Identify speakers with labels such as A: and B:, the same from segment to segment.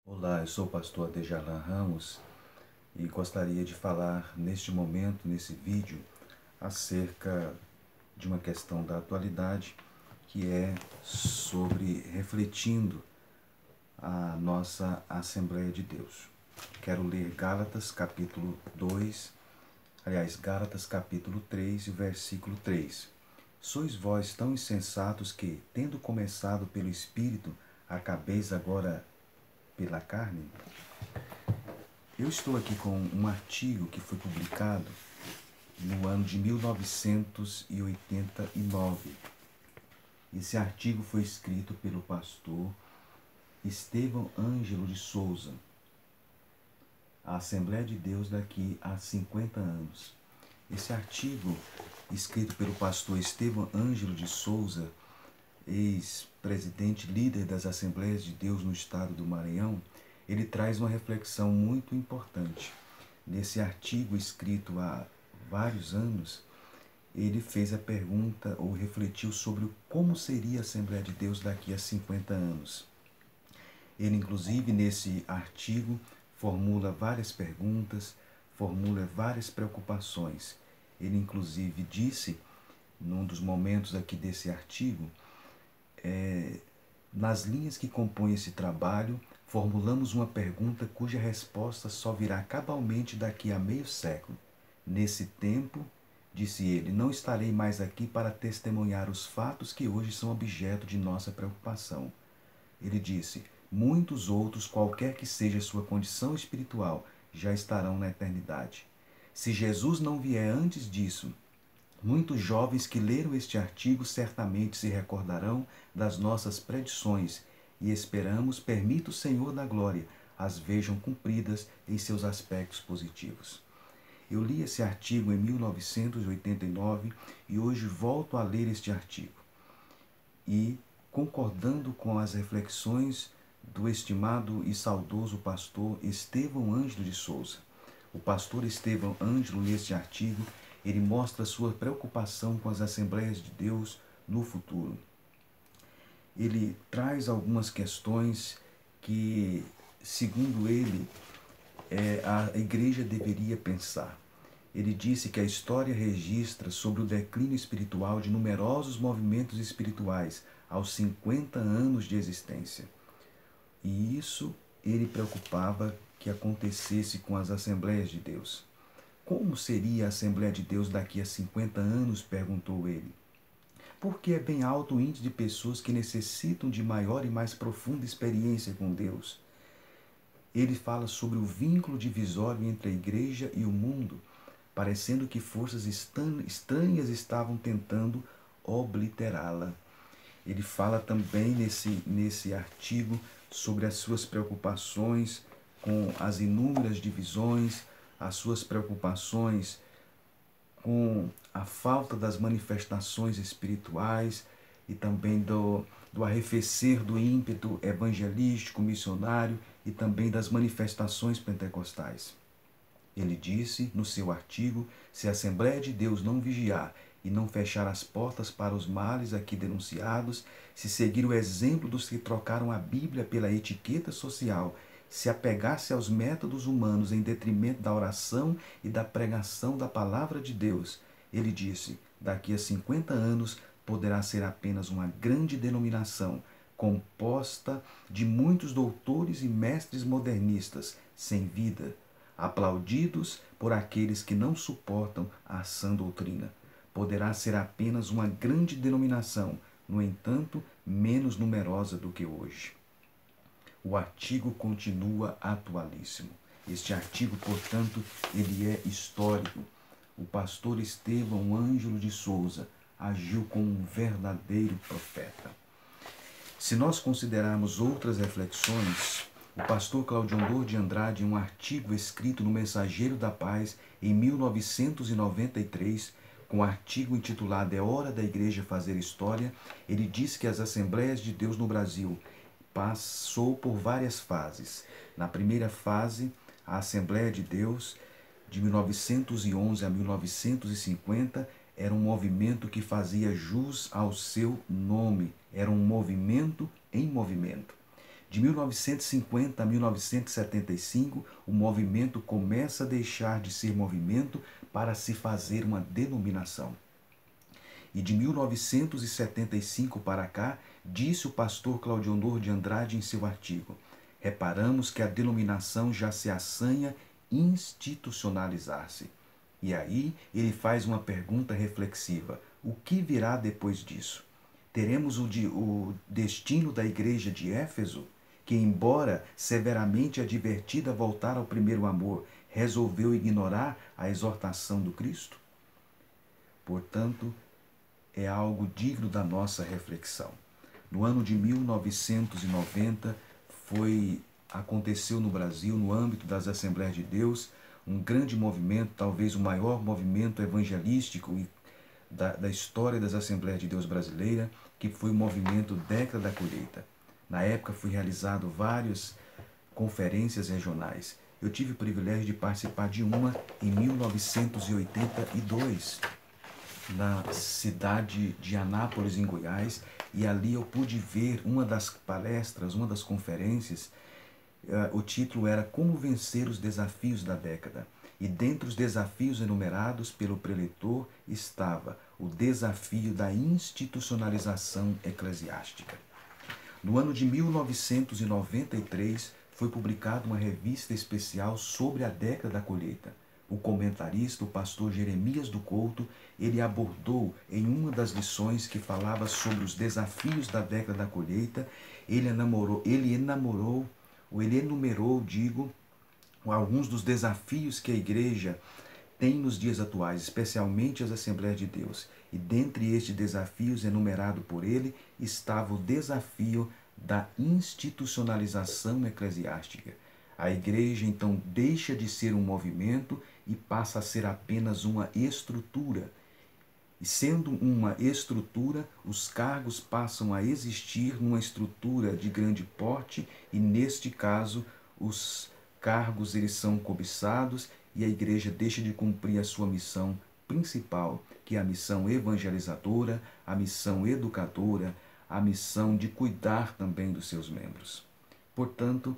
A: Olá, eu sou o pastor Adejalan Ramos e gostaria de falar neste momento, nesse vídeo, acerca de uma questão da atualidade, que é sobre refletindo a nossa Assembleia de Deus. Quero ler Gálatas capítulo 2, Gálatas capítulo 3 e versículo 3. Sois vós tão insensatos que, tendo começado pelo Espírito, acabeis agora pela carne? Eu estou aqui com um artigo que foi publicado no ano de 1989. Esse artigo foi escrito pelo pastor Estevão Ângelo de Souza, a Assembleia de Deus daqui a 50 anos. Esse artigo, escrito pelo pastor Estevão Ângelo de Souza, ex-presidente líder das Assembleias de Deus no estado do Maranhão, ele traz uma reflexão muito importante. Nesse artigo escrito há vários anos, ele fez a pergunta ou refletiu sobre como seria a Assembleia de Deus daqui a 50 anos. Ele, inclusive, nesse artigo, formula várias perguntas, formula várias preocupações. Ele, inclusive, disse, num dos momentos aqui desse artigo, nas linhas que compõem esse trabalho, formulamos uma pergunta cuja resposta só virá cabalmente daqui a meio século. Nesse tempo, disse ele, não estarei mais aqui para testemunhar os fatos que hoje são objeto de nossa preocupação. Ele disse, muitos outros, qualquer que seja sua condição espiritual, já estarão na eternidade. Se Jesus não vier antes disso, muitos jovens que leram este artigo certamente se recordarão das nossas predições e esperamos, permita o Senhor da glória, as vejam cumpridas em seus aspectos positivos. Eu li esse artigo em 1989 e hoje volto a ler este artigo. E, concordando com as reflexões do estimado e saudoso pastor Estevão Ângelo de Souza, o pastor Estevão Ângelo, neste artigo, ele mostra sua preocupação com as Assembleias de Deus no futuro. Ele traz algumas questões que, segundo ele, a igreja deveria pensar. Ele disse que a história registra sobre o declínio espiritual de numerosos movimentos espirituais aos 50 anos de existência. E isso ele preocupava que acontecesse com as Assembleias de Deus. Como seria a Assembleia de Deus daqui a 50 anos? Perguntou ele. Porque é bem alto o índice de pessoas que necessitam de maior e mais profunda experiência com Deus. Ele fala sobre o vínculo divisório entre a igreja e o mundo, parecendo que forças estranhas estavam tentando obliterá-la. Ele fala também nesse artigo sobre as suas preocupações com as inúmeras divisões, as suas preocupações com a falta das manifestações espirituais e também do arrefecer do ímpeto evangelístico, missionário e também das manifestações pentecostais. Ele disse no seu artigo, se a Assembleia de Deus não vigiar e não fechar as portas para os males aqui denunciados, se seguir o exemplo dos que trocaram a Bíblia pela etiqueta social, se apegasse aos métodos humanos em detrimento da oração e da pregação da palavra de Deus, ele disse, daqui a 50 anos poderá ser apenas uma grande denominação, composta de muitos doutores e mestres modernistas, sem vida, aplaudidos por aqueles que não suportam a sã doutrina. Poderá ser apenas uma grande denominação, no entanto, menos numerosa do que hoje. O artigo continua atualíssimo. Este artigo, portanto, ele é histórico. O pastor Estevão Ângelo de Souza agiu como um verdadeiro profeta. Se nós considerarmos outras reflexões, o pastor Claudio Andor de Andrade, em um artigo escrito no Mensageiro da Paz, em 1993, com o artigo intitulado É Hora da Igreja Fazer História, ele diz que as Assembleias de Deus no Brasil passou por várias fases. Na primeira fase, a Assembleia de Deus, de 1911 a 1950, era um movimento que fazia jus ao seu nome. Era um movimento em movimento. De 1950 a 1975, o movimento começa a deixar de ser movimento para se fazer uma denominação. E de 1975 para cá, disse o pastor Claudionor de Andrade em seu artigo, reparamos que a denominação já se assanha institucionalizar-se. E aí ele faz uma pergunta reflexiva: o que virá depois disso? Teremos o destino da igreja de Éfeso, que, embora severamente advertida a voltar ao primeiro amor, resolveu ignorar a exortação do Cristo? Portanto, é algo digno da nossa reflexão. No ano de 1990, aconteceu no Brasil, no âmbito das Assembleias de Deus, um grande movimento, talvez o maior movimento evangelístico da história das Assembleias de Deus brasileira, que foi o movimento Década da Colheita. Na época, foi realizado várias conferências regionais. Eu tive o privilégio de participar de uma em 1982, na cidade de Anápolis, em Goiás, e ali eu pude ver uma das palestras, uma das conferências. O título era Como Vencer os Desafios da Década. E dentre os desafios enumerados pelo preletor estava o desafio da institucionalização eclesiástica. No ano de 1993, foi publicada uma revista especial sobre a década da colheita. O comentarista, o pastor Jeremias do Couto, ele abordou em uma das lições que falava sobre os desafios da década da colheita, ele enumerou, alguns dos desafios que a igreja tem nos dias atuais, especialmente as Assembleias de Deus. E dentre estes desafios enumerado por ele, estava o desafio da institucionalização eclesiástica. A igreja, então, deixa de ser um movimento e passa a ser apenas uma estrutura. E sendo uma estrutura, os cargos passam a existir numa estrutura de grande porte e, neste caso, os cargos eles são cobiçados e a igreja deixa de cumprir a sua missão principal, que é a missão evangelizadora, a missão educadora, a missão de cuidar também dos seus membros. Portanto,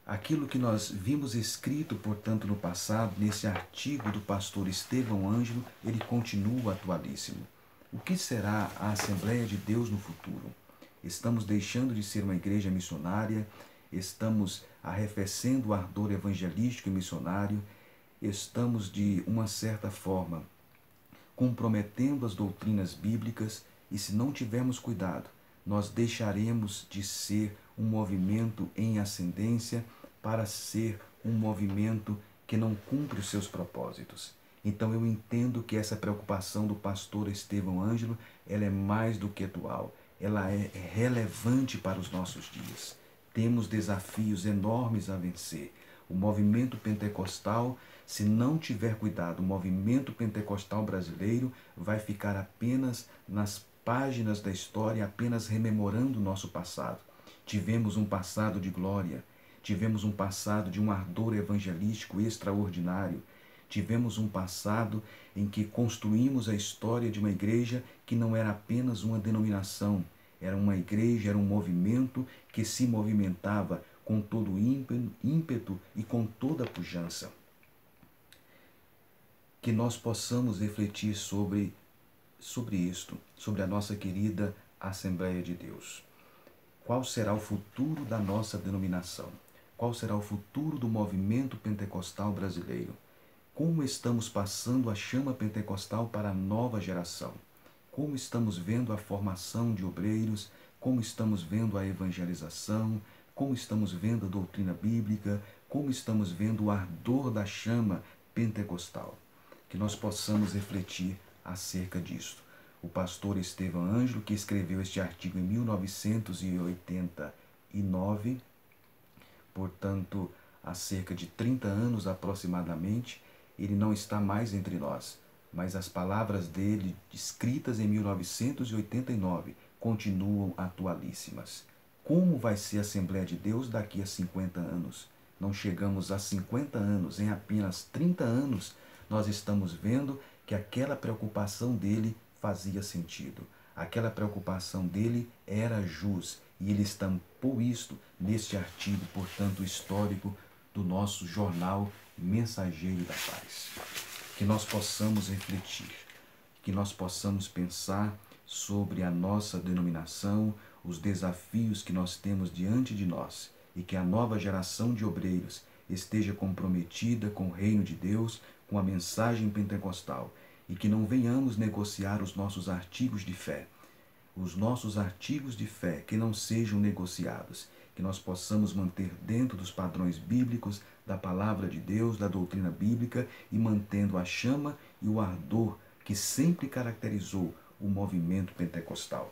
A: aquilo que nós vimos escrito, portanto, no passado, nesse artigo do pastor Estevão Ângelo, ele continua atualíssimo. O que será a Assembleia de Deus no futuro? Estamos deixando de ser uma igreja missionária, estamos arrefecendo o ardor evangelístico e missionário, estamos, de uma certa forma, comprometendo as doutrinas bíblicas e, se não tivermos cuidado, nós deixaremos de ser um movimento em ascendência para ser um movimento que não cumpre os seus propósitos. Então eu entendo que essa preocupação do pastor Estevão Ângelo, ela é mais do que atual, ela é relevante para os nossos dias. Temos desafios enormes a vencer. O movimento pentecostal, se não tiver cuidado, o movimento pentecostal brasileiro vai ficar apenas nas páginas da história, apenas rememorando o nosso passado. Tivemos um passado de glória, tivemos um passado de um ardor evangelístico extraordinário, tivemos um passado em que construímos a história de uma igreja que não era apenas uma denominação, era uma igreja, era um movimento que se movimentava com todo ímpeto e com toda pujança. Que nós possamos refletir sobre isto, sobre a nossa querida Assembleia de Deus. Qual será o futuro da nossa denominação? Qual será o futuro do movimento pentecostal brasileiro? Como estamos passando a chama pentecostal para a nova geração? Como estamos vendo a formação de obreiros? Como estamos vendo a evangelização? Como estamos vendo a doutrina bíblica? Como estamos vendo o ardor da chama pentecostal? Que nós possamos refletir acerca disto. O pastor Estevão Ângelo, que escreveu este artigo em 1989, portanto, há cerca de 30 anos aproximadamente, ele não está mais entre nós, mas as palavras dele, escritas em 1989, continuam atualíssimas. Como vai ser a Assembleia de Deus daqui a 50 anos? Não chegamos a 50 anos, em apenas 30 anos, nós estamos vendo que aquela preocupação dele fazia sentido. Aquela preocupação dele era jus E ele estampou isto neste artigo, portanto, histórico do nosso jornal Mensageiro da Paz. Que nós possamos refletir, que nós possamos pensar sobre a nossa denominação, os desafios que nós temos diante de nós, e que a nova geração de obreiros esteja comprometida com o reino de Deus, com a mensagem pentecostal, e que não venhamos negociar os nossos artigos de fé. Os nossos artigos de fé que não sejam negociados, que nós possamos manter dentro dos padrões bíblicos, da palavra de Deus, da doutrina bíblica, e mantendo a chama e o ardor que sempre caracterizou o movimento pentecostal.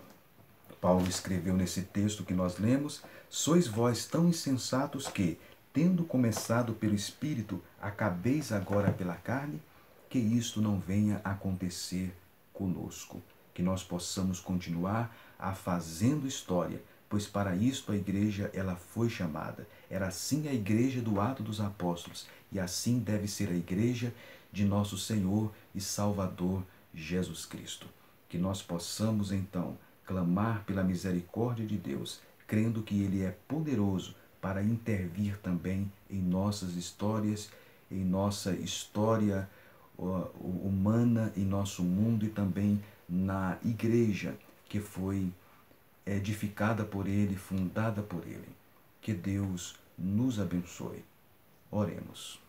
A: Paulo escreveu nesse texto que nós lemos: sois vós tão insensatos que, tendo começado pelo Espírito, acabeis agora pela carne? Que isto não venha a acontecer conosco. Que nós possamos continuar a fazendo história, pois para isto a igreja ela foi chamada. Era assim a igreja do Ato dos Apóstolos, e assim deve ser a igreja de nosso Senhor e Salvador Jesus Cristo. Que nós possamos então clamar pela misericórdia de Deus, crendo que Ele é poderoso para intervir também em nossas histórias, em nossa história humana, em nosso mundo, e também na igreja que foi edificada por Ele, fundada por Ele. Que Deus nos abençoe. Oremos.